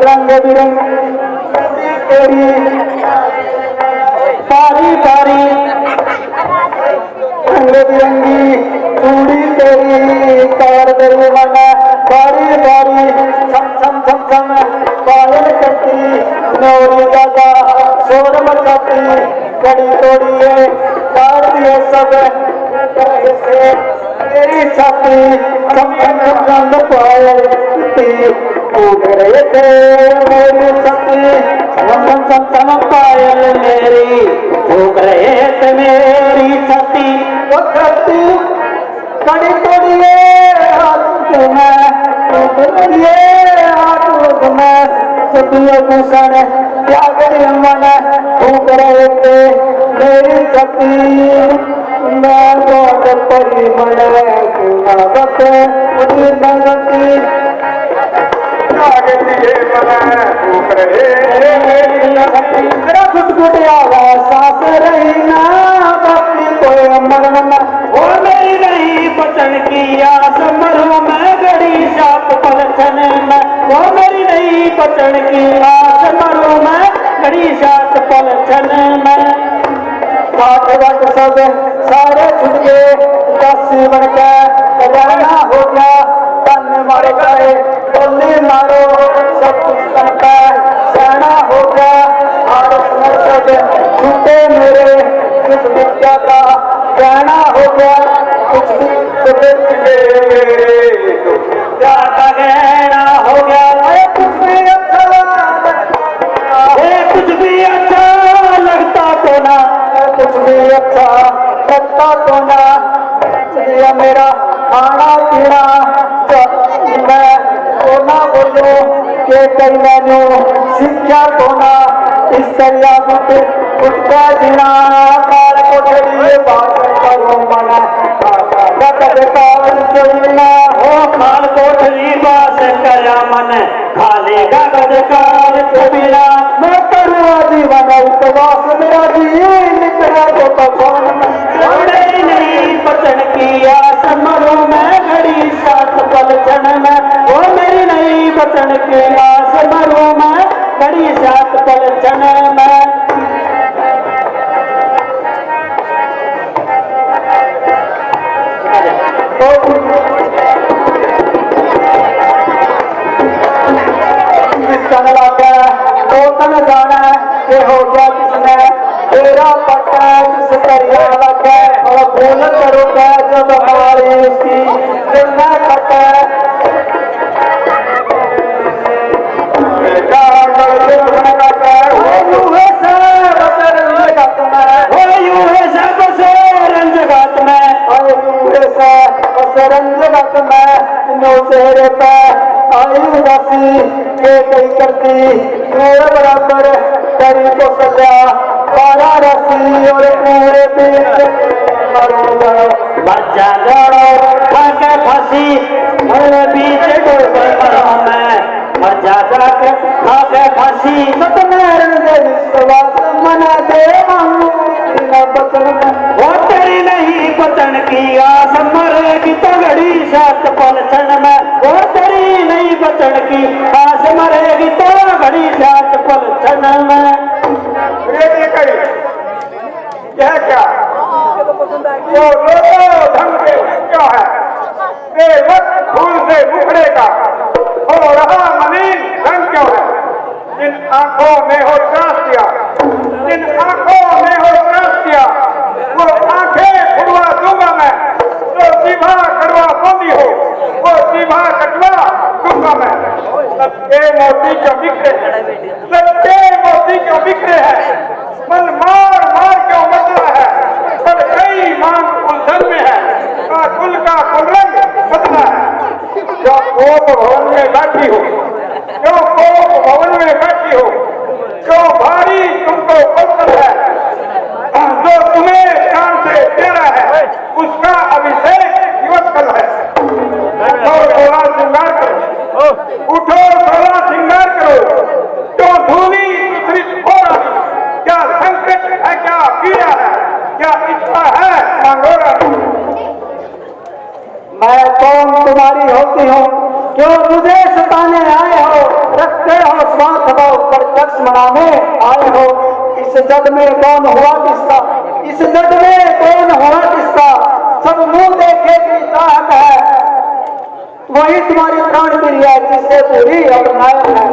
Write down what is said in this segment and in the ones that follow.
रंग बिरंग सती कड़ी तोड़िए काट दिए सब से मेरी छाती संबंध पायल टूट रहे थे मेरी छाती संबंध पायल मेरी टूट रहे थे मेरी छाती वो छाती कड़ी तोड़िए हाथ में टूट दिए हाथ में सतियों भूषण त्याग मन टूट रहे थे मेरी छाती मैं बहुत परिमल गुणावत मुझे नगती दिए मन टूट रहे मेरा घुट आवाज सांस रही ना बाकी कोई मरण वो मेरी नहीं बचन की आस मरू मैं गड़ी साप पलछन में वो मेरी नहीं बचन की आस मरू मैं गड़ी साप पलछन में घाट वट सब सारे छुट गए दस बन के खजाना हो गया तन मारे गए बोली मारो सब कुछ करता सहना हो गया भारत में सब छूटे मेरे कुछ विद्या का कहना हो गया कुछ विद्या का कहना हो गया कुछ भी अच्छा लगता तो ना कुछ भी अच्छा लगता तो ना ये मेरा खाना पीना मैं तो ना बोलूं कि कई मैंने शिक्षा को ना इस तरह उठता जीना काल कोठरी बात करो मना चलना हो काल कोठरी बात करा मन खालेगा गजकाल के बिना मैं करूँगा जीवन उपवास मेरा जी निकला तो भगवान नहीं बचन की आस मरू मैं घड़ी सात पल क्षण में वो मेरी नहीं बचन की आस मरू मैं घड़ी सात पल क्षण में तन जाना ये हो गया किसने तेरा पट्टा किस दरिया लगा और भूल करोगे जब हमारी उसकी दिल में कटे तेरे पे आई उदासी ये कई करती मेरे बराबर तेरी को सजा बारा रसी और पूरे बच्चा जोड़ो खाके फंसी मेरे बीच डूब मैं बच्चा जाके खाके फंसी विश्वास मना दे बचन वो तेरी नहीं बचन की आस मरेगी तो घड़ी सात पल क्षण में वो तेरी नहीं बचन की आस मरेगी तो घड़ी सात पल क्षण में यह क्या जो लोगों ढंग से क्या है बेवक्त फूल से मुखड़ेगा हो रहा मनीन रंग क्यों है जिन आंखों में हो त्रास किया जिन आंखों में हो त्रास किया वो आंखें खुड़वा दूंगा मैं जो जीभा कड़वा बोंदी हो वो जीभा कटवा दूंगा मैं सबके मोती क्यों बिखरे हैं सबके मोती क्यों बिखरे हैं मन मार मार क्यों बदला है पर कई मांग उलझन में है कुल का कुलरंग बदला है जो कोप भवन में बैठी हो जो कोप भवन में बैठी हो जो भारी तुमको पत्थर है जो तुम्हें प्राण से प्यारा है उसका अभिषेक दिवस कल है उठो सोलह श्रृंगार करो उठो सोलह श्रृंगार करो जो धूली मिश्रित हो रही क्या संकट है क्या पीड़ा है क्या इच्छा है मांगोरा मैं कौन तुम्हारी होती हूँ क्यों मुझे सताने आए हो रखते हो स्वार्थ भाव पर कक्ष मनाने आए हो इस जग में कौन हुआ किसका इस जग में कौन हुआ किसका सब मुंह देखे की चाहत है वही तुम्हारी प्राण प्रिय है जिससे पूरी और नायक है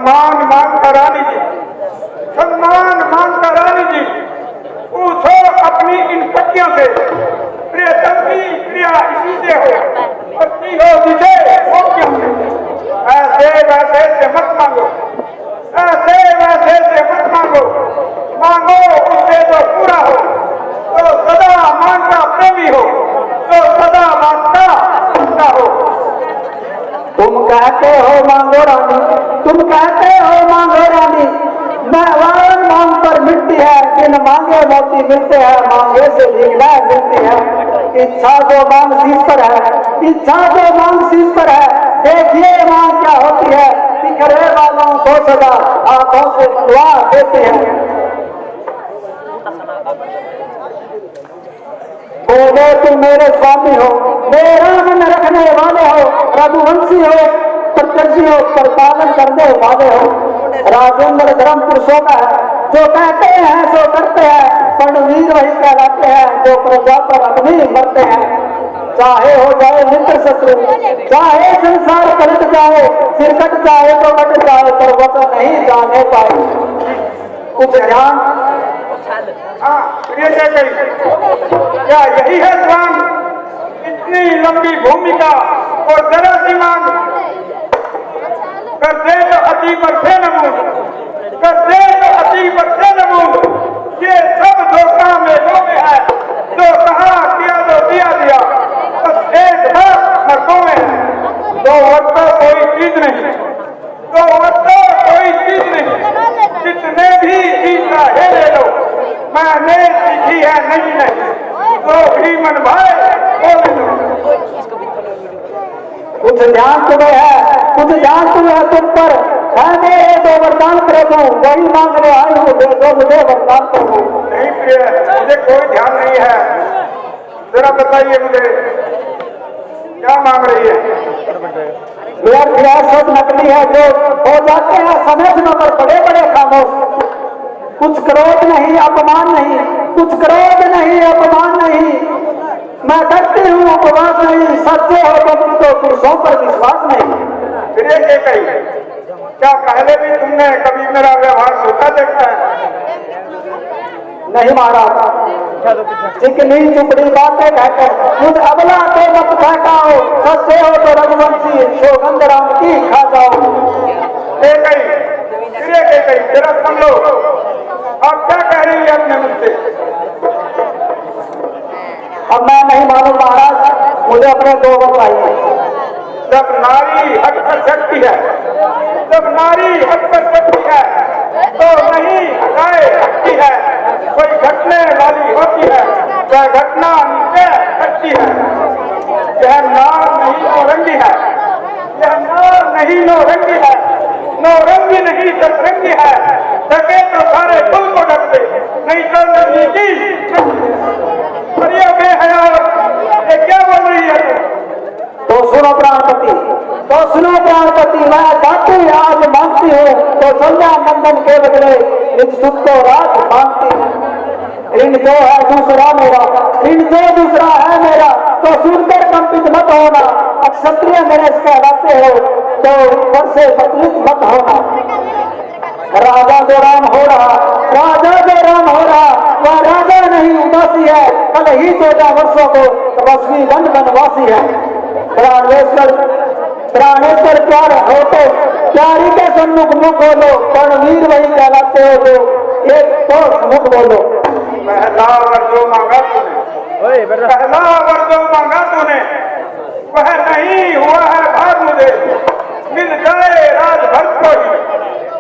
सम्मान मांगता रानी जी, सम्मान मांगता रानी जी। पूछो अपनी इन पट्टियों से, प्रियतम की क्रिया इसी से हो, पत्नी हो जिसे वो क्यों है। ऐसे वैसे से मत मांगो, ऐसे वैसे से मत मांगो, मांगो उससे जो पूरा हो, तो सदा मांगता प्रेमी हो, तो सदा मांगता पूरा हो। तुम कहते हो मांगो रानी, तुम कहते हो मांगो रानी, वारन मांग पर मिलती है, बिन मांगे मोती मिलते हैं, मांगे से भीखना मिलती है। इच्छा जो मांग शीश पर है, इच्छा जो मांग शीश पर है, देखिए मांग क्या होती है, बिखरे वालों को सदा हाथों से दुआ देती है। बोले तुम मेरे स्वामी हो, मेरा मन रखने वाले हो, रघुवंशी हो, प्रत्यक्षी हो, पर पालन करने वाले हो। राजेंद्र धर्म पुरुषों का है, जो कहते हैं सो करते हैं, वीर वही कहलाते हैं, जो प्रजा पर अग्नि मरते हैं। चाहे हो जाए मित्र शत्रु, चाहे संसार पलट जाए, सिर कट जाए तो कट जाए, पर वचन नहीं जाने पाए। कुछ ध्यान। हाँ, प्रिय जय, क्या यही है स्वांग? इतनी लंबी भूमिका और जरा सी मांग, कर दे तो अति पर से नमूद, कर दे तो अति पर से नमूद। ये सब धोखा में लोगे है, जो कहा किया जो दिया दिया, बस एक बात मर्दों में है। दो वक्त कोई चीज नहीं, दो वक्त कोई चीज नहीं, जितने भी चीज है ले लो, मैंने सीखी है नहीं नहीं, तो भी मन भाई बोले लो। कुछ ध्यान तुम्हें है, कुछ ध्यान तुम्हें है तुम पर, है मेरे दो वरदान प्रभु, वही मांगने आई हूँ, दे दो मुझे वरदान प्रभु। नहीं प्रिय, मुझे कोई ध्यान नहीं है, जरा बताइए मुझे क्या मांग रही है। मेरा सब नकली है, जो हो जाते हैं समय समय पर बड़े बड़े खामोश। कुछ क्रोध नहीं, अपमान नहीं, कुछ क्रोध नहीं, अपमान नहीं, मैं करती हूँ उपवास नहीं, सच्चे हो तो मुझको पुरुषों पर विश्वास नहीं। फिर ये कही, क्या पहले भी तुमने कभी मेरा व्यवहार धोखा देखा है? नहीं महाराज, चिकनी चुपड़ी बातें कहकर मुझ अबला को मत फेंकाओ, सच्चे हो तो रघुवंशी सौगंध राम की खा जाओ। कही जरा सुन लो, आप क्या कह रही है अपने मुझसे? अब मैं नहीं मालूम महाराज, मुझे अपने दो वक्त चाहिए। जब नारी हक पर शक्ति है, जब नारी हक पर शक्ति है, तो नहीं हटाए सकती है, कोई घटने वाली होती है, वह घटना नीचे घटती है। यह नार नहीं नौरंगी है, यह नार नहीं नौरंगी है, नौरंगी नहीं सतरंगी है, ढके तो सारे कुल को ढकते, नहीं तो नंगी की। अरे बेहया, ये क्या बोल रही है? तो सुनो प्राणपति, तो सुनो प्राणपति, मैं जाति आज मांगती हूँ, तो संध्या मंदन के बदले निज सुख को राज मांगती हूँ। ऋण जो है दूसरा मेरा, ऋण जो दूसरा है मेरा, तो सुनकर कंपित मत होना। क्षत्रिय मेरे कहलाते हो, तो ऊपर से बदलित मत होना। राजा जो राम हो रहा, राजा जो राम हो रहा, वह राजा नहीं उदासी है, कल ही 14 वर्षों को तपस्वी वन वनवासी है। प्राणेश्वर प्राणेश्वर प्यार हो तो प्यारी के सन्मुख मुख बोलो, कर्णवीर वही कहलाते हो जो एक तो मुख बोलो। पहला वर जो मांगा तूने, पहला वर जो मांगा तूने, वह नहीं हुआ है भाग मुझे, मिल जाए राजभर को ही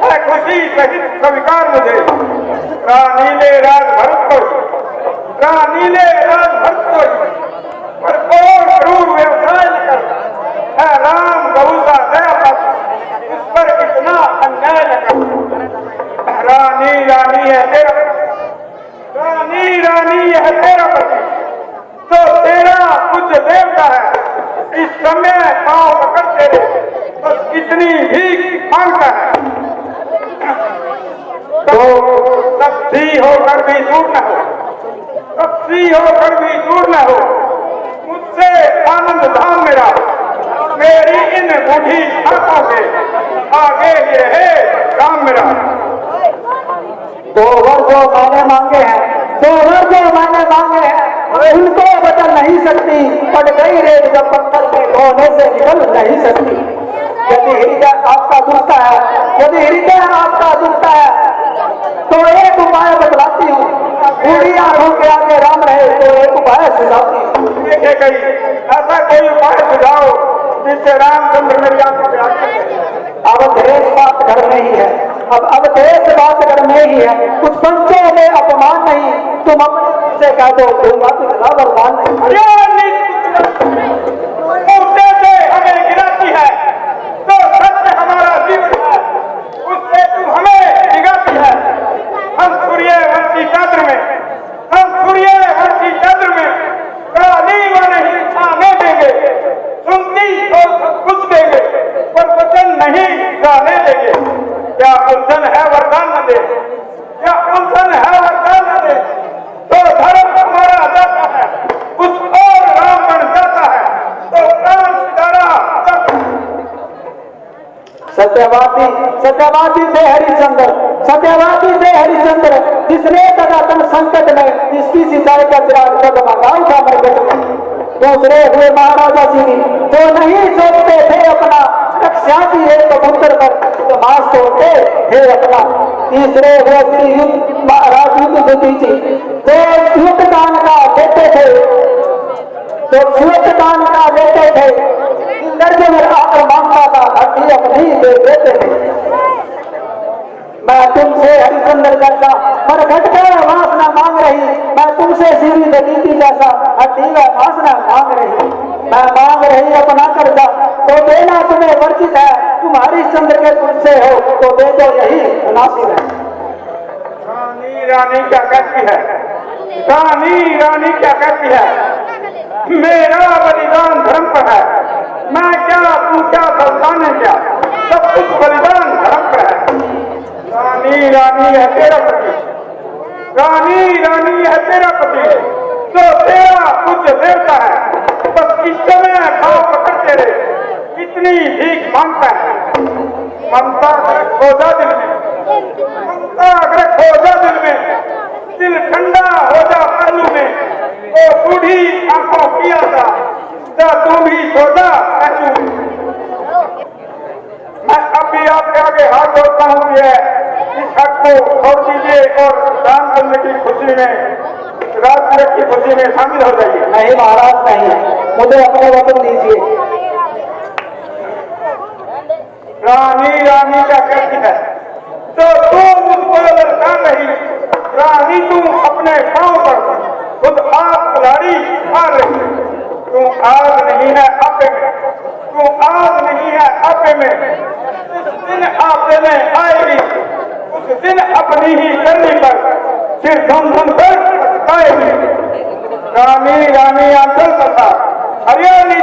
है खुशी सहित स्वीकार मुझे। रानी ले राजभर को ही, रानी ले राजभर को ही, पर और क्रूर व्यवसाय कर है राम गऊ का दया पर, इस पर इतना अन्याय न कर। रानी रानी है तेरा, रानी रानी है तेरा पति, तो तेरा कुछ देवता है, इस समय पाँव पकड़ तेरे, बस इतनी भीख मांगता है। तो तपसी होकर भी दूर न हो, तपसी होकर भी दूर न हो, मुझसे आनंद धाम मेरा, मेरी इन बूढ़ी आंखों के आगे ही रहे। जो मैंने मांगे हैं, जो मैंने मांगे हैं, उनको बदल नहीं सकती। पड़ गई रेत जब पत्थर के कोने से निकल नहीं सकती। यदि हृदय आपका दुखता है, यदि हृदय आपका दुखता है, तो एक उपाय बतलाती हूँ। बूढ़ी आंखों के आगे राम रहे तो एक उपाय सुझाती हूँ। ऐसा कोई उपाय सुझाओ जिससे रामचंद्र मेरी आंखों के आगे। अब देश बात घर में ही है, अब देश बात घर में ही है। कुछ पंचों में अपमान नहीं, तुम अपने से कह दो बात इतना बरमान नहीं। हमें गिराती है तो सत्य हमारा जीवन है, उससे तू हमें गिराती है। हम सूर्यवंशी चंद्र में, हम सूर्यवंशी चंद्र में काली व नहीं छाने देंगे। सुनती तो सब कुछ देंगे, पर वचन नहीं जाने देंगे। क्या उलझन है वरदान न दे, क्या उलझन है वरदान न दे। तो धर्म हमारा जाता है, उस और राम बन जाता है, तो प्राण सितारा जाता है। सत्यवादी सत्यवादी से हरिश्चंद्र, सत्यवादी से हरिश्चंद्र, जिसने तदातन संकट में जिसकी सिंचाई का चिराग जगमगा उठा मरकट में। दूसरे हुए महाराजा सिंह जो नहीं सोचते थे अपना, रक्षा की एक कबूतर पर तमाश तोड़ते थे अपना। तीसरे हुए श्री युद्ध महाराज युद्ध जी जो युद्ध दान का देते थे, जो युद्ध दान का देते थे। इंद्रजन आकर मांगता था, हड्डी अपनी दे देते थे। मैं तुमसे हरिश्चंद्र जैसा मरघट का वासना मांग रही, मैं तुमसे सीधी दीदी जैसा हड्डी व वासना मांग रही। मैं मांग रही अपना कर्जा तो देना तुम्हें वर्जित है। तुम हरिश्चंद्र के तुझसे हो तो दे दो, यही मुनासिब है। रानी रानी क्या कहती है, रानी रानी क्या कहती है, मेरा बलिदान धर्म पर है। मैं क्या तू क्या सुल्तान है क्या, सब कुछ बलिदान धर्म पर है। रानी रानी है तेरा पति, रानी रानी है तेरा पति, जो तेरा कुछ देवता है। बस इस समय भाव पकड़ तेरे कितनी भीख मांगता है। ममता खोजा दिल में, ममता अगर खोजा दिल में, दिल ठंडा हो जा पहलू में। ओ बूढ़ी आंखों की आशा, जा तू भी सो जा पहलू में। मैं अब भी आपके आगे हाथ जोड़ता हूँ कि इस हक को छोड़ दीजिए और रामचंद्र की खुशी में, राजपुर की खुशी में शामिल हो जाइए। नहीं महाराज नहीं, मुझे अपने वचन दीजिए। रानी रानी क्या कहती है, तो तू मुझको ललकार रही। रानी तू अपने पांव पर खुद आग कुल्हाड़ी मार रही। तू आग नहीं है आपे में, तू आग नहीं है आपे में। उस दिन आपे में आएगी, उस दिन अपनी ही करनी पर सिर धुम धुम कर आएगी। रानी रानी आंचल पसार, हरियाणी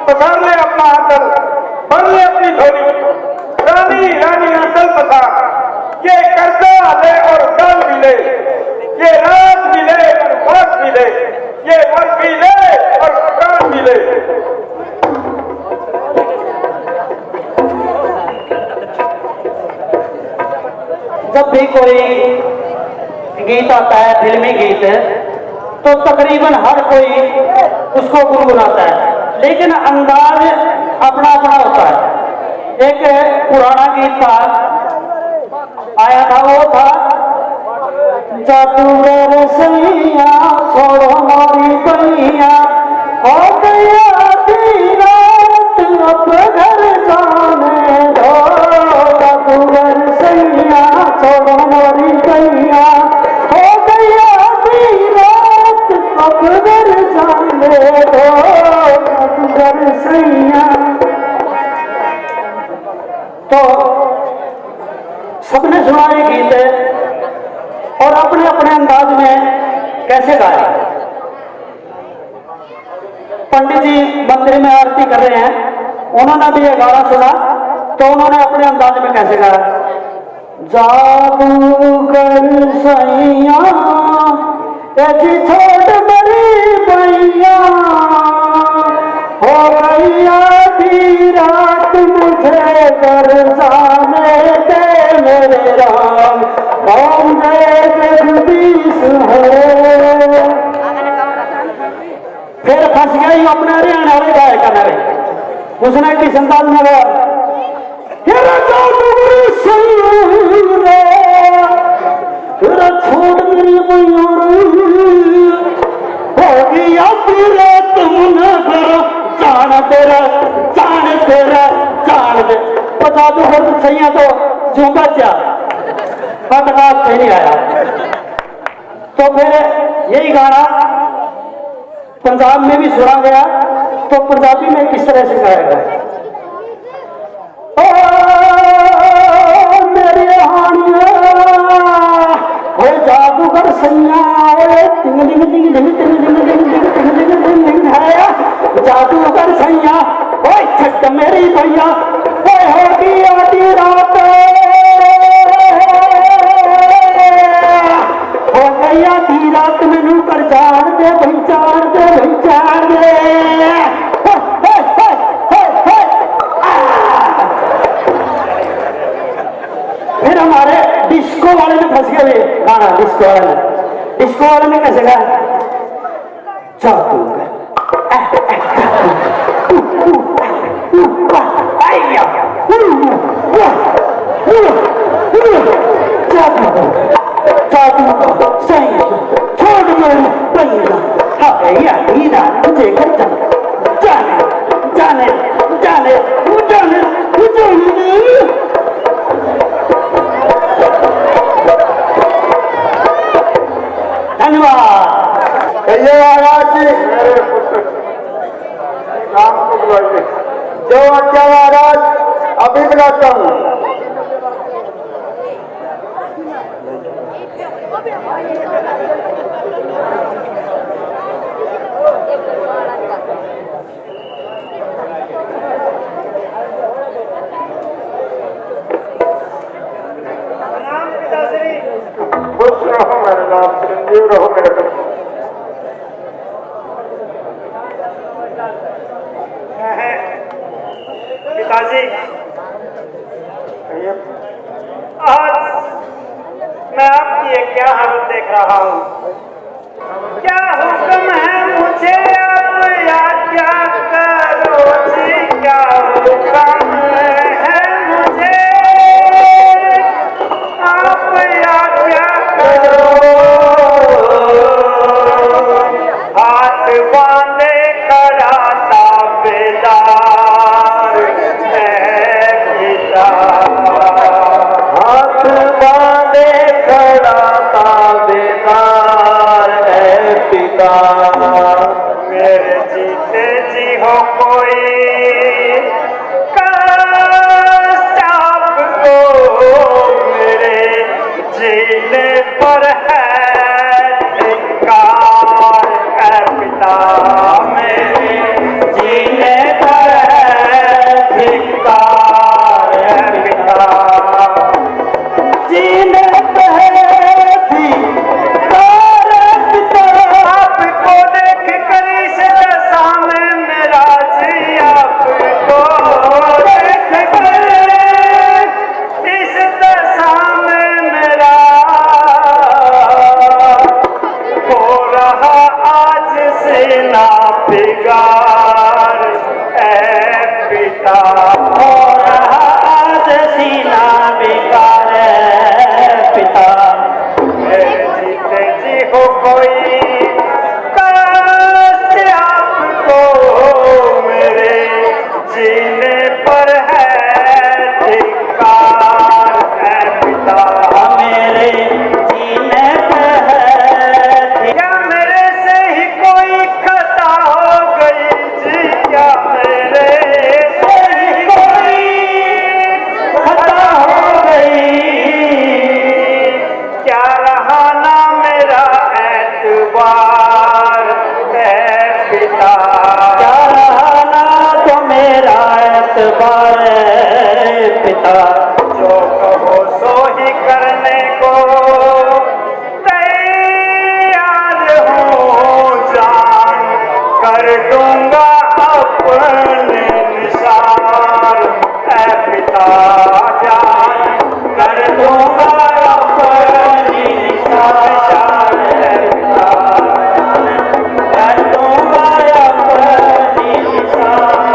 पसार ले अपना आंचल, भर ले अपनी झोली। रानी रानी आंचल पसार, ये कर्जा ले और दान भी ले, ये राज भी ले और बात भी ले, ये वर भी ले और प्राण भी ले। जब भी कोई गीत आता है, फिल्मी गीत, तो तकरीबन हर कोई उसको गुनगुनाता है, लेकिन अंदाज अपना अपना होता है। एक पुराना गीत था, आया था, वो था जादूगर सैया छोड़ो हमारी पैया, हो गया रात अब घर जाने दो। जादूगर सैया छोड़ो हमारी पैया, हो गया रात अब घर जाने दो। जादूगर सैया। तो सबने सुना ये गीत है और अपने अपने अंदाज में कैसे गाए। पंडित जी मंदिर में आरती कर रहे हैं, उन्होंने भी ये गाना सुना तो उन्होंने अपने अंदाज में कैसे गाया। जादूगर सैया ऐसी छोड़ बड़ी भैया, हो गई आधी रात मुझे घर जाने दे मेरे राम। ओम जय उसने की संतान में गया तेरा छोड़ मेरी होगी तेरा तुम न करो जान तेरा जान दे पता तो हर सही तो झूठा क्या पता नहीं आया। तो फिर यही गाना पंजाब में भी सुना गया तो पंजाबी में किस तरह से गाया गया मेरी हानिया जादूगर सैया टिंग टिंग टिंग टिंग टिंग टिंग टिंग टिंग टिंग टिंग टिंग टिंग है जादूगर सैया ओए छट मेरी भैया ओए होगी आधी रात हो गई आधी रात मैनू कर जान दे भाई जान दे भाई जान दे फिर हमारे डिस्को वाले में फंस गए गाना डिस्को वाले में कैसे गाया मुझे जाने जाने जाने जाने धन्यवाद। कहिए महाराज जी मेरे पुत्र नाम को बुलाइए जो आज्ञा महाराज अभी बुलाता हूँ। खुश रहो मेरे नाम चिरंजीव रहो मेरे बच्चे। पिताजी आज मैं आपकी ये क्या हालत देख रहा हूँ क्या हुक्म है मुझे अब या क्या करो जी क्या हुक्म है मुझे आप या क्या करो हाथ बांधे खड़ा ताबेदार हाथ बांधे खड़ा ताबेदार है पिता मेरे जीते जी हो कोई कष्ट आपको मेरे जीने पर है धिक्कार है पिता मेरे जीने पर है धिक्कार है पिता जीने आपको देख कर इस दशा में मेरा जी आपको देख कर इस दशा में मेरा हो रहा आज से ना बिगाड़ है पिता हो रहा आज सीना बेकार है पिता मेरे जीते जी हो कोई कष्ट आपको मेरे जीने पर है धिक्कार है पिता मेरे जीने पर है क्या मेरे से ही कोई खता हो गई जी क्या मेरे से ही कोई खता हो गई क्या रहा ना मेरा एतबार है पिता क्या रहा ना तो मेरा एतबार है पिता जो कहो सो ही करने को तैयार हूँ जान कर दूंगा अपने निशान है पिता जान कर दूंगा अपनी निशान है पिता कर दूंगा अपनी निशान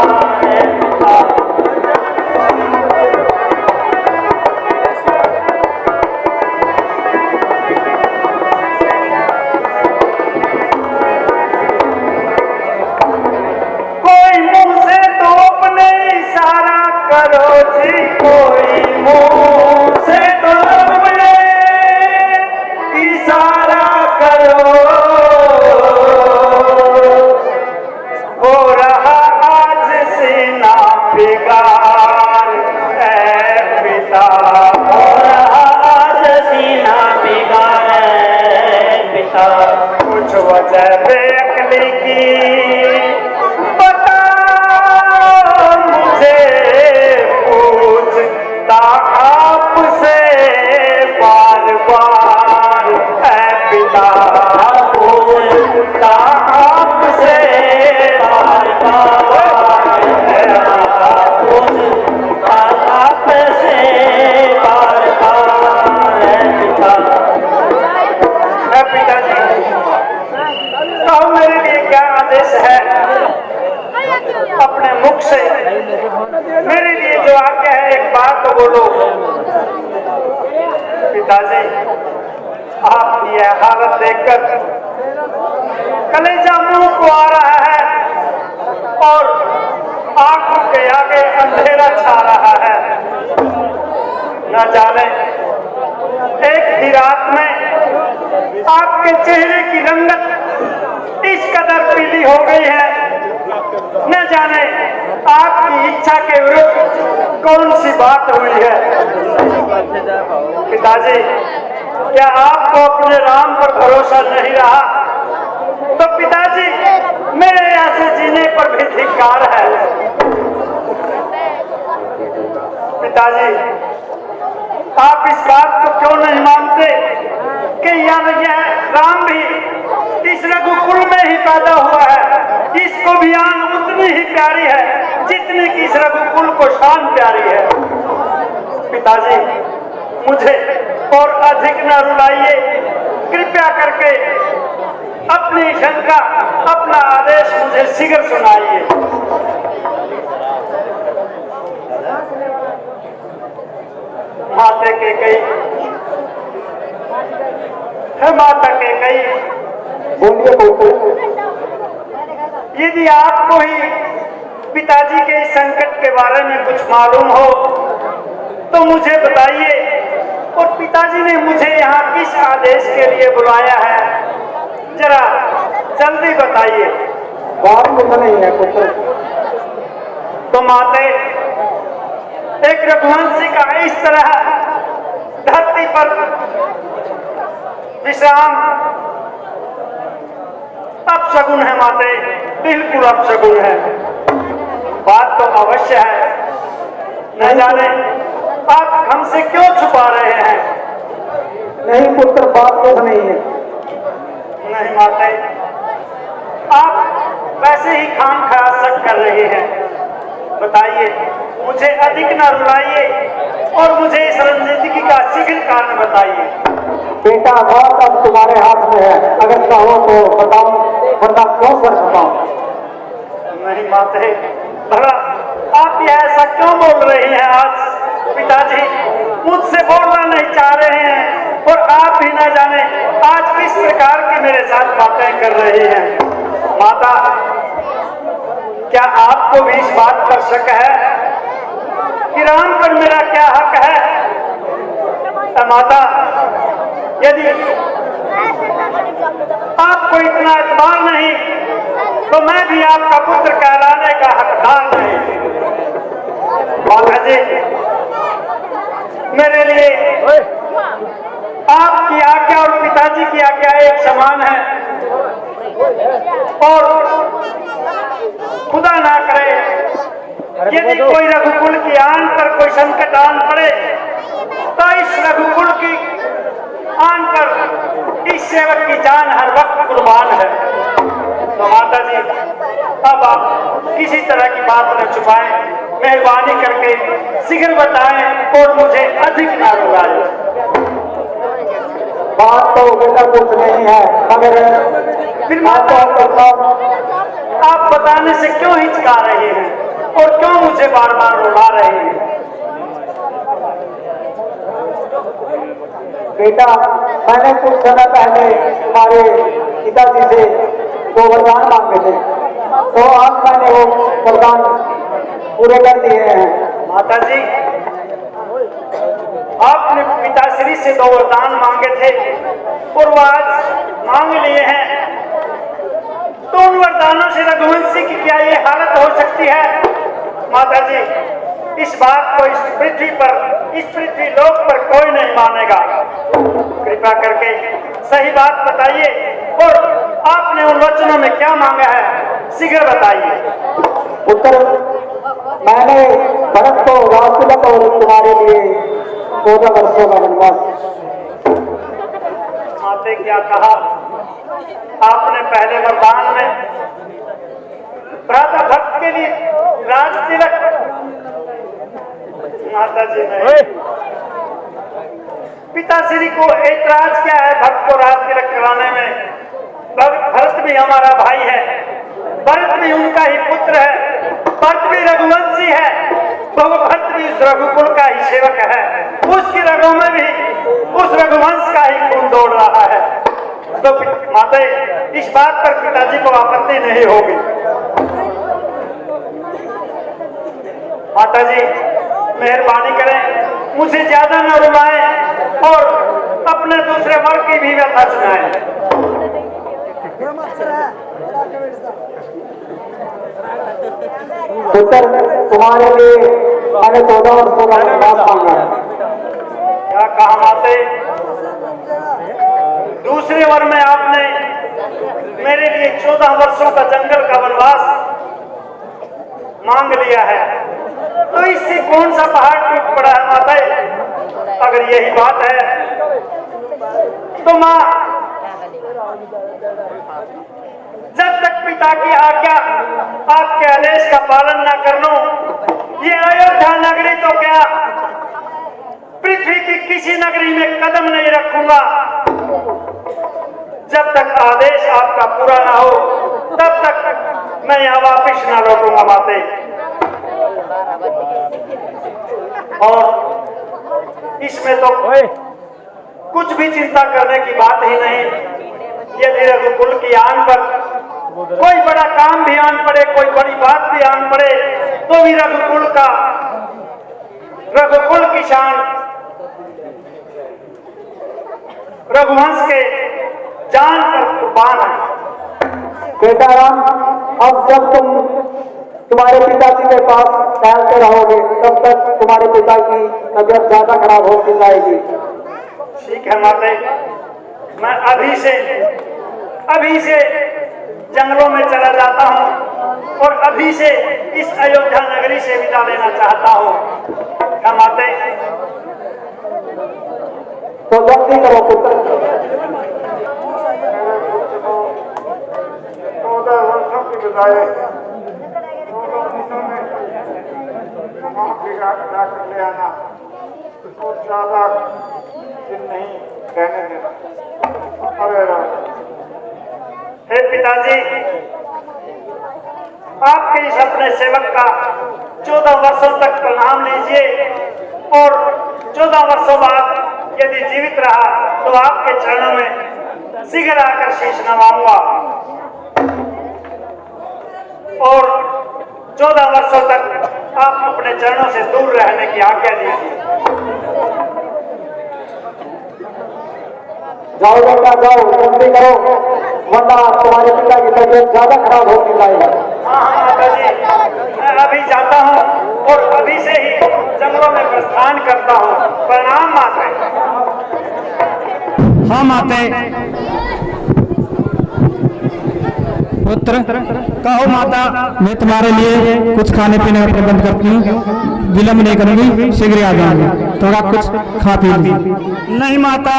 आपकी यह हालत देखकर कलेजा मुंह को आ रहा है और आंखों के आगे अंधेरा छा रहा है। न जाने एक ही रात में आपके चेहरे की रंगत इस कदर पीली हो गई है, न जाने आपकी इच्छा के विरुद्ध कौन सी बात हुई है। पिताजी, क्या आपको अपने राम पर भरोसा नहीं रहा तो पिताजी मेरे यहाँ से जीने पर भी धिक्कार है। पिताजी, आप इस बात को क्यों नहीं मानते कि यह राम भी इस रघुकुल में ही पैदा हुआ है, इसको भी आन उतनी ही प्यारी है जितनी कि इस रघुकुल को शान प्यारी है। पिताजी, मुझे और अधिक न रुलाइए, कृपया करके अपनी शंका, अपना आदेश मुझे शीघ्र सुनाइए। माता के कई है, माता के कई बोलिए बोलते। यदि आपको ही पिताजी के इस संकट के बारे में कुछ मालूम हो तो मुझे बताइए, और पिताजी ने मुझे यहाँ किस आदेश के लिए बुलाया है, जरा जल्दी बताइए। बात कुछ नहीं है पुत्र। तो माते, एक रघुवंशी का इस तरह धरती पर विश्राम अपशगुन है माते, बिल्कुल अपशगुन है। बात तो अवश्य है, न जाने आप हमसे क्यों छुपा रहे हैं। नहीं पुत्र, बात कुछ नहीं है। नहीं माते, आप वैसे ही खाम खा शक कर रहे हैं। बताइए, मुझे अधिक न रुलाइए और मुझे इस रंजीदगी का शीघ्र कारण बताइए। बेटा, बात अब तुम्हारे हाथ में है, अगर चाहो तो बताओ, वरना क्यों सर बताओ। नहीं माते, भला आप यह ऐसा क्यों बोल रही हैं आज? पिताजी मुझसे बोलना नहीं चाह रहे हैं और आप भी न जाने आज किस प्रकार की मेरे साथ बातें कर रही हैं। माता, क्या आपको भी इस बात पर शक है कि राम पर मेरा क्या हक है? माता, यदि आपको इतना एतबार नहीं तो मैं भी आपका पुत्र कहलाने का हकदार नहीं। माता जी, मेरे लिए आपकी आज्ञा और पिताजी की आज्ञा एक समान है, और खुदा ना करे यदि कोई रघुकुल की आन पर कोई संकट आन पड़े तो इस रघुकुल की आन पर इस सेवक की जान हर वक्त कुर्बान है। तो माता जी, अब आप किसी तरह की बात न छुपाएं, मेहरबानी करके शीघ्र बताएं और मुझे अधिक न रुलाएं। बात तो बेटा कुछ नहीं है, मगर फिर माता, आप बताने से क्यों हिचका रहे हैं और क्यों मुझे बार बार रुला रहे हैं? बेटा, मैंने कुछ समय पहले तुम्हारे पिताजी से 2 वरदान मांगे थे, तो आज मैंने वो वरदान पूरे कर दिए हैं। माता जी, आपने पिताश्री से 2 वरदान मांगे थे और वो आज मांग लिए हैं, तो उन वरदानों से रघुवंशी की क्या ये हालत हो सकती है? माता जी, इस बात को इस पृथ्वी लोक पर कोई नहीं मानेगा। कृपया करके सही बात बताइए और आपने उन वचनों में क्या मांगा है, शीघ्र बताइए। पुत्र, मैंने भरत को राजतिलक और तुम्हारे लिए 14 वर्षों का वनवास। माते, क्या कहा आपने पहले वरदान में? भ्राता भक्त के लिए राजतिलक? माता जी, नहीं। पिताश्री को ऐतराज क्या है भक्त को राजतिलक कराने में? भरत भी हमारा भाई है, भरत भी उनका ही पुत्र है, भरत भी रघुवंशी है, भरत भी उस रघुकुल का ही सेवक है, उसकी रगों में भी उस रघुवंश का ही खून दौड़ रहा है, तो माता इस बात पर पिताजी को आपत्ति नहीं होगी। माता जी मेहरबानी करें, मुझे ज्यादा न रुलाएं और अपने दूसरे वर की भी व्यथा सुनाएं। पुत्र, तुम्हारे लिए मैंने 14 वर्षों का वनवास मांगा है। क्या कहा माते? दूसरे वर में आपने मेरे लिए 14 वर्षों का जंगल का वनवास मांग लिया है, तो इससे कौन सा पहाड़ टूट पड़ा है माता? अगर यही बात है तो मां, जब तक पिता की आज्ञा आपके आदेश का पालन न कर लूं, ये अयोध्या नगरी तो क्या पृथ्वी की किसी नगरी में कदम नहीं रखूंगा। जब तक आदेश आपका पूरा ना हो तब तक मैं यहाँ वापिस ना लौटूंगा माते। और इसमें तो कुछ भी चिंता करने की बात ही नहीं। यदि रघुकुल की आन पर कोई बड़ा काम भी आन पड़े, कोई बड़ी बात भी आन पड़े, तो भी रघुकुल की शान, रघुवंश के जान पर कुर्बान है। बेटा राम, अब जब तुम्हारे पिताजी के पास टहलते रहोगे तब तक तुम्हारे पिता की तबीयत ज्यादा खराब होती जाएगी। ठीक है माते, मैं अभी से जंगलों में चला जाता हूँ और अभी से इस अयोध्या नगरी से विदा लेना चाहता हूँ। क्या माते? तो जल्दी करो पुत्र। 14 वर्षों की बजाय 14 वर्षों में जाकर ले आना तो ज्यादा दिन नहीं रहने देना। अरे हे पिताजी, आपके इस अपने सेवक का 14 वर्षों तक प्रणाम लीजिए और 14 वर्षों बाद यदि जीवित रहा तो आपके चरणों में शीघ्र आकर शीश नवाऊंगा और 14 वर्षों तक आप अपने चरणों से दूर रहने की आज्ञा दीजिए। जाओ बेटा जाओ, जल्दी करो वरना तुम्हारे पिता की तबीयत ज्यादा खराब होती जाएगी। हाँ माता जी, मैं अभी जाता हूँ और अभी से ही जंगलों में प्रस्थान करता हूँ। प्रणाम माता। हाँ माते। पुत्र, कहो माता, मैं तुम्हारे लिए कुछ खाने पीने का प्रबंध करती हूँ, विलम्ब नहीं करूंगी, शीघ्र आ जाऊंगी, थोड़ा कुछ खा पी ली। नहीं माता,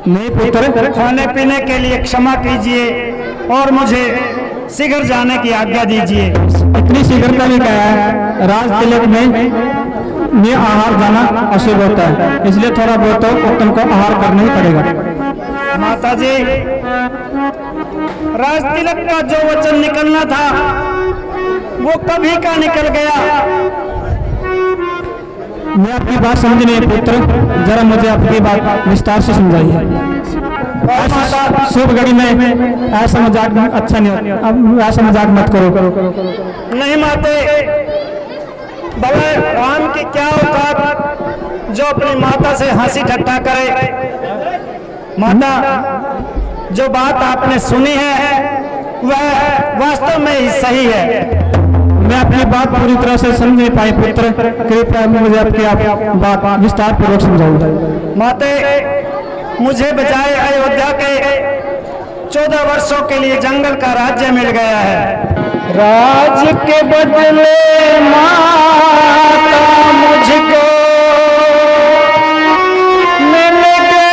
नहीं पुत्र, खाने पीने के लिए क्षमा कीजिए और मुझे शीघ्र जाने की आज्ञा दीजिए। इतनी शीघ्रता भी क्या है, राज तिलक में आहार जाना अशुभ होता है, इसलिए थोड़ा बहुत तो तुमको आहार करना ही पड़ेगा। माता जी, राज तिलक का जो वचन निकलना था वो कभी का निकल गया। मैं आपकी बात समझ नहीं पुत्र, जरा मुझे आपकी बात विस्तार से समझाइए। शुभ घड़ी में ऐसा मजाक अच्छा नहीं होता, अब ऐसा मजाक मत करो। नहीं माते, भला राम की क्या औकात जो अपनी माता से हंसी ठट्टा करे। माता, जो बात आपने सुनी है वह वास्तव में ही सही है। मैं अपनी बात पूरी तरह से समझ नहीं पाई पुत्र, कृपया मुझे आपकी बात विस्तार पूर्वक समझाइए। माते, मुझे बजाय अयोध्या के 14 वर्षों के लिए जंगल का राज्य मिल गया है। राज के बदले माता मुझको मिल गया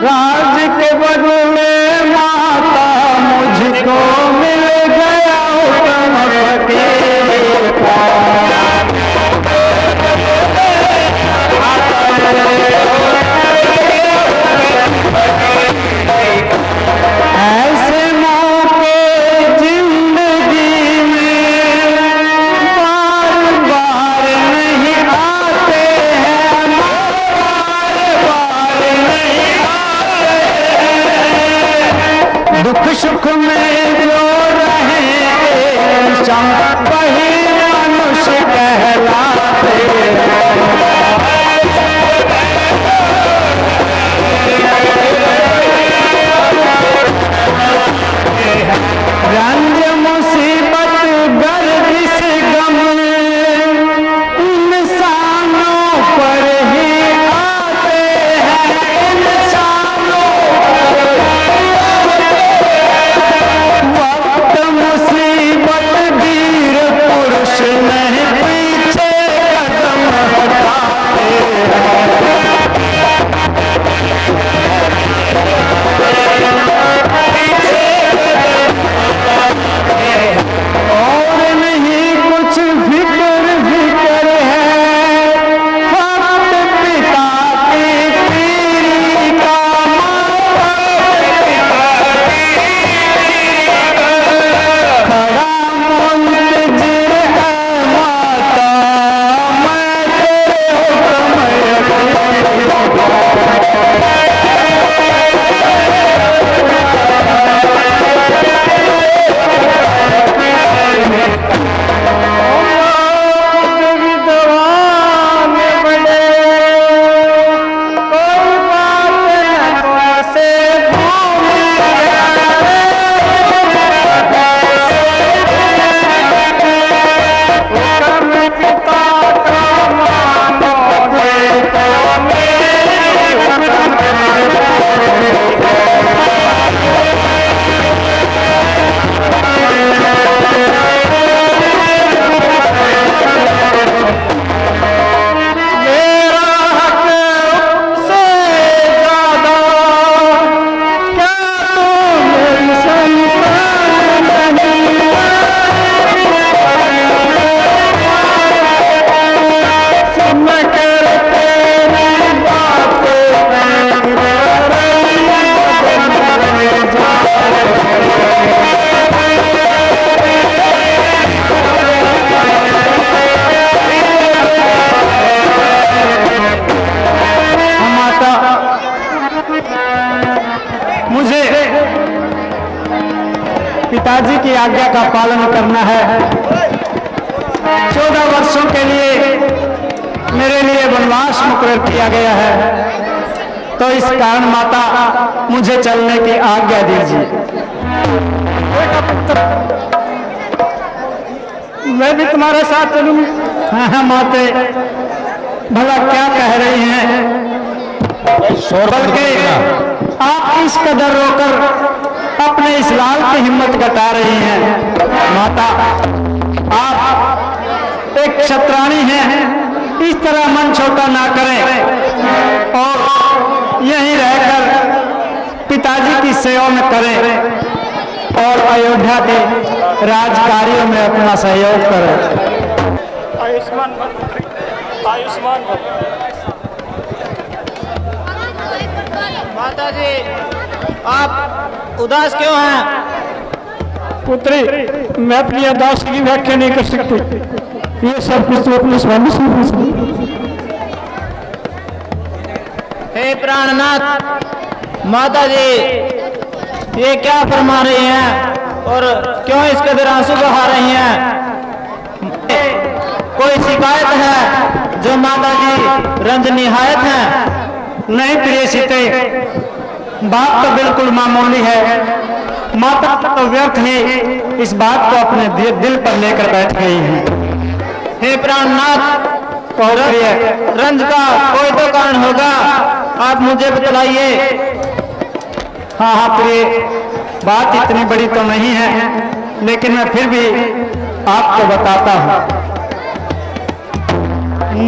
राज के बदले माता मुझको मिल गया हुक्म फकीर का। ऐसे मौके जिंदगी में बार बार नहीं आते हैं, बार बार नहीं आते। दुख सुख में जो रहे संग वही मनुष्य कहलाते हैं। रंज मुसीबत गर्दिश गम इंसानों पर ही आते हैं, इंसानों पर। वक्त मुसीबत पिताजी की आज्ञा का पालन करना है। 14 वर्षों के लिए मेरे लिए वनवास मुकर्रर किया गया है, तो इस कारण माता मुझे चलने की आज्ञा दीजिए। मैं भी तुम्हारे साथ चलूंगी। हाँ हाँ माते, भला क्या कह रही हैं? बल्कि आप इस कदर रोकर अपने इस लाल की हिम्मत घटा रही हैं। माता, आप एक क्षत्राणी हैं, इस तरह मन छोटा ना करें और यहीं रहकर पिताजी की सेवा में करें और अयोध्या के राज कार्यों में अपना सहयोग करें। आयुष्मान आयुष्मान। माता जी, आप उदास क्यों हैं? पुत्री, मैं अपनी अदास की व्याख्या नहीं कर सकती। ये सब कुछ तो अपने स्वामी से हो सकती। हे प्राणनाथ, माता जी ये क्या फरमा रही हैं और क्यों इस कदर आंसू बहा रही हैं? कोई शिकायत है जो माता जी रंज निहायत हैं? नहीं प्रिय सीते, बात तो बिल्कुल मामूली है। माता तो व्यर्थ ही इस बात को अपने दिल पर लेकर बैठ गई है। हे प्राणनाथ, रंज का कोई तो कारण होगा, आप मुझे बतलाइए। हाँ हाँ प्रिय, बात इतनी बड़ी तो नहीं है, लेकिन मैं फिर भी आपको बताता हूँ।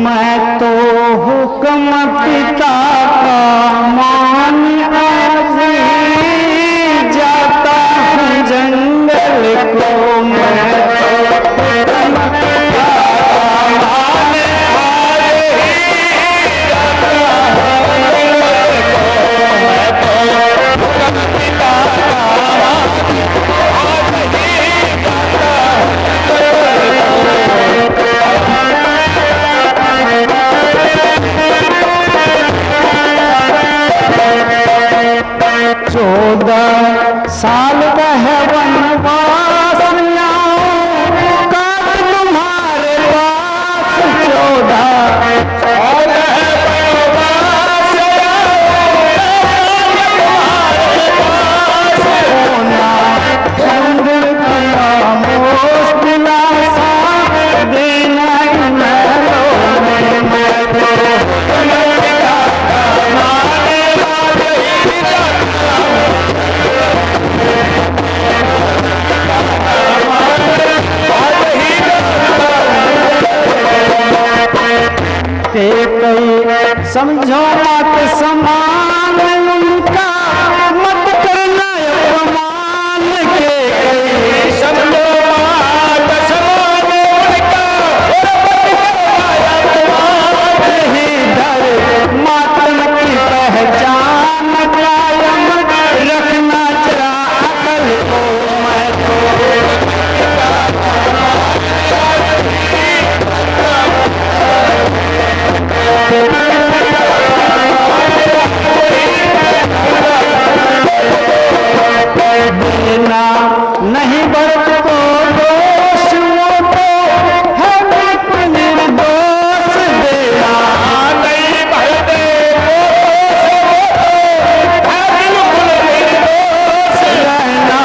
मैं तो हुक्म पिता का मान आज जाता हूँ जंगल को। मैं साल का है वनवास, काट तुम्हारे पास 14 साल है वनवास, होना चंद्र का मोस दिलासा देना समझो मत समान उनका, मत करना अपमान के कई। समझो मत समान उनका, नहीं डर मातम की पहचान कायम रखना जरा अकल को। मैं नहीं बरत को दोष, वो तो है बिल्कुल निर्दोष। देना नहीं बरते बिल्कुल निर्दोष, रहना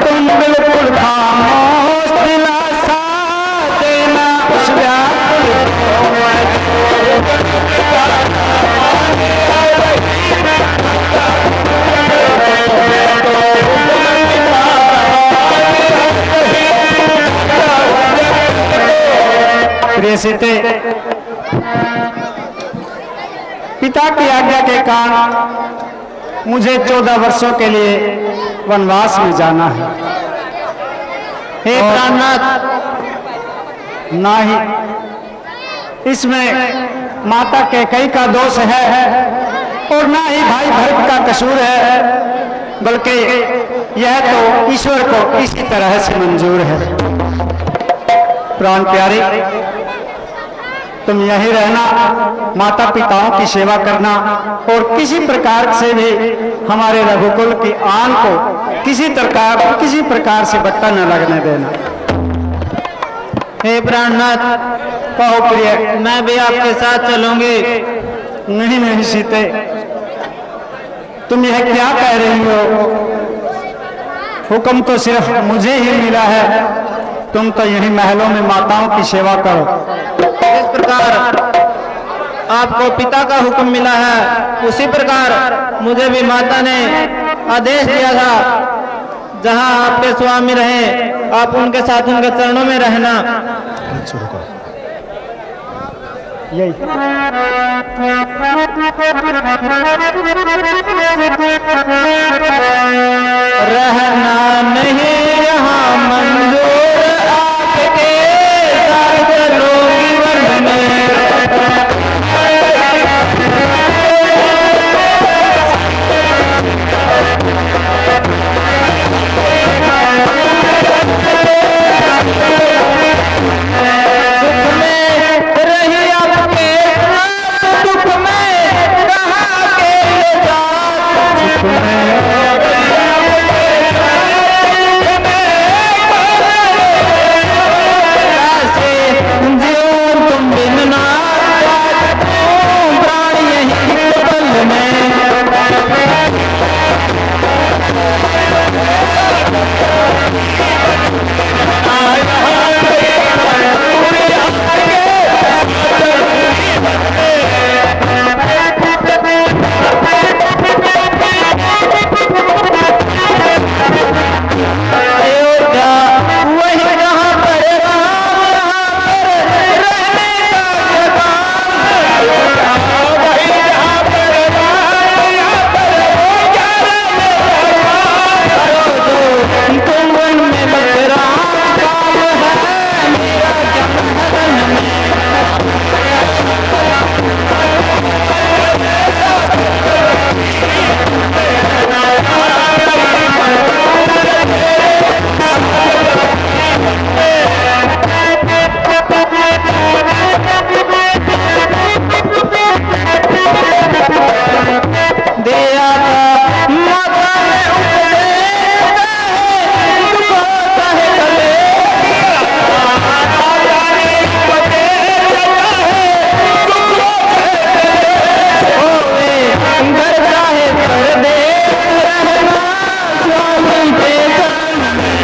तुम बिल्कुल खामोश, दिलासा देना उस व्याकुल सीते। पिता की आज्ञा के कारण मुझे 14 वर्षों के लिए वनवास में जाना है। हे प्राणनाथ, ना ही इसमें माता कैकेयी का दोष है और ना ही भाई भरत का कसूर है, बल्कि यह तो ईश्वर को इसी तरह से मंजूर है। प्राण प्यारे, तुम यहीं रहना, माता पिताओं की सेवा करना और किसी प्रकार से भी हमारे रघुकुल की आन को किसी प्रकार से बट्टा न लगने देना। हे प्राणनाथ, कहो प्रिय। मैं भी आपके साथ चलूंगी। नहीं नहीं सीते, तुम यह क्या कह रही हो? हुक्म तो सिर्फ मुझे ही मिला है, तुम तो यही महलों में माताओं की सेवा करो। जिस प्रकार आपको पिता का हुक्म मिला है, उसी प्रकार मुझे भी माता ने आदेश दिया था, जहां आपके स्वामी रहे आप उनके साथ उनके चरणों में रहना। यही रहना नहीं यहाँ मंजूर, आपके साथ चलूंगी वन में। सुख में रही आपके साथ, दुख में कहाँ के ले जात। ऐसे जीवन तुम बिन ना प्राण यही बल में। अयोध्या वही जहाँ पर राम, यहाँ पर रहने का जगह। वही जहाँ पर राम, यहाँ पर हो जा तुम वन में बस राम काम है मेरा जन्म में। दिया था माता ने उपदेश है, दुख होता है गले। होवे घर चाहे परदेश, रहना स्वामी के चरण में।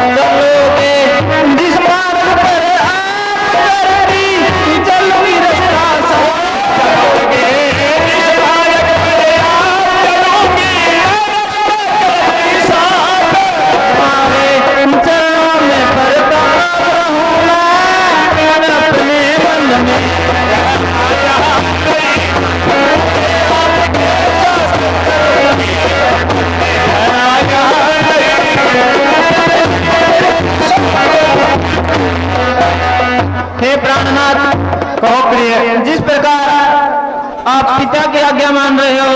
चलोगे जिस मार्ग पर आप करती, चलोगी रास्ता साफ। चलोगे जिस मार्ग पर आप चलोगी, साफ। हमारे चरणों में प्रताप रहूंगा, अपने मन में। हे प्राणनाथ, कहो प्रिय। जिस प्रकार आप पिता की आज्ञा मान रहे हो,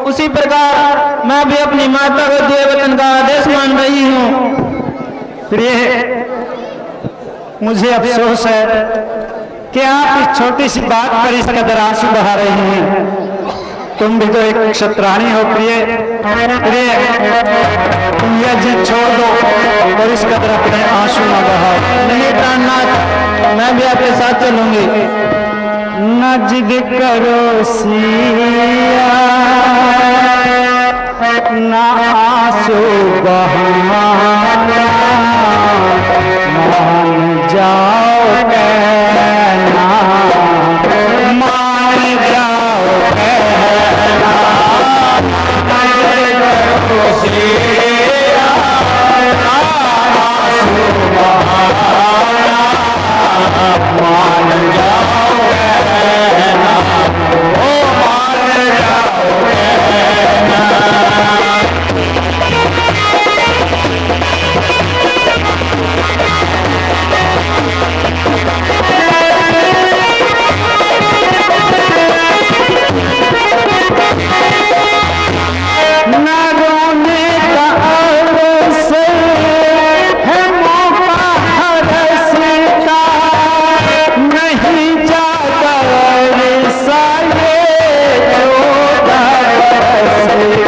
उसी प्रकार मैं भी अपनी माता को दिए वचन का आदेश मान रही हूँ। प्रिय, मुझे अफसोस है कि आप इस छोटी सी बात पर इस कदर आंसू बहा रही हैं। तुम भी तो एक क्षत्राणी हो प्रिय। प्रिय, तुम यह जिद छोड़ दो और इस कदर अपने आंसू न बहाओ। नहीं प्राणनाथ, मैं भी आपके साथ चलूंगी। न जिद करो सिया, न आंसू बहाना, मान जाओ कहना, मान जाओ कहना। सिया, आंसू बहाना, मान जाओ कहना, ओ मान जाओ कहना।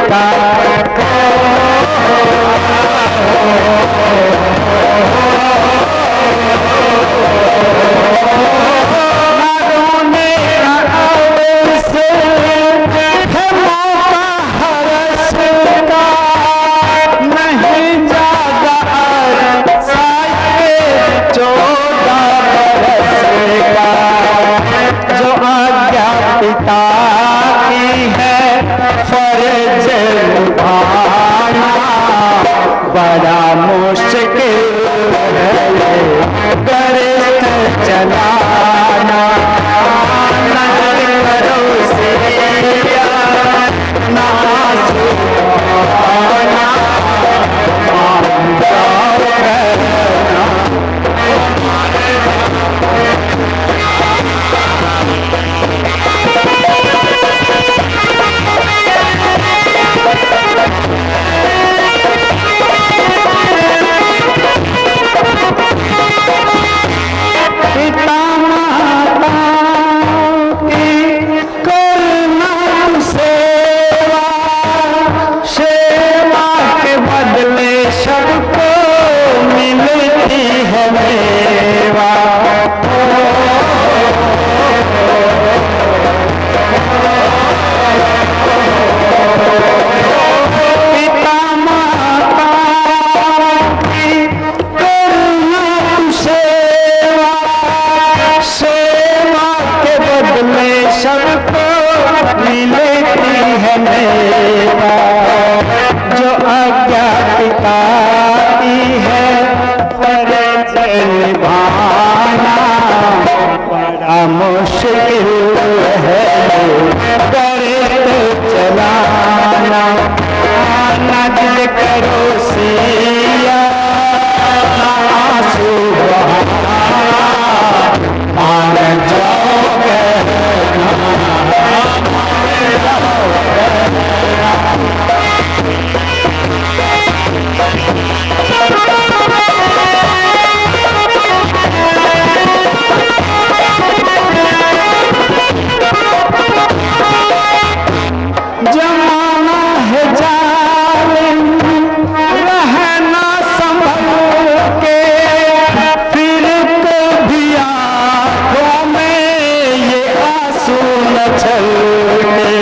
का बड़ा मुश्किल है गरिष्ठ चलाना नजर करो सिया ना सुहाना मान जाओ कहना जो आज्ञा पिताती है फर्ज निभाना बड़ा मुश्किल है गरिष्ठ चलाना नजर करो सिया ना आंसू बहाना मान जाओ कहना जमाना है जालिम रहना संभल के फिर कभी आंखों में ये आंसू न छलके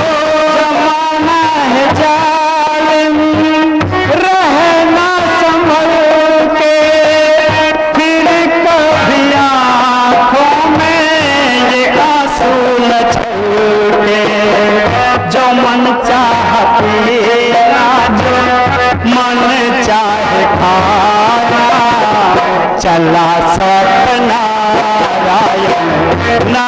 जमाना है जालिम रहना संभल के फिर कभी आंखों में ये आंसू न छलके जो मन चाहती ना जो मन चाहे खाना चला सतना रायन ना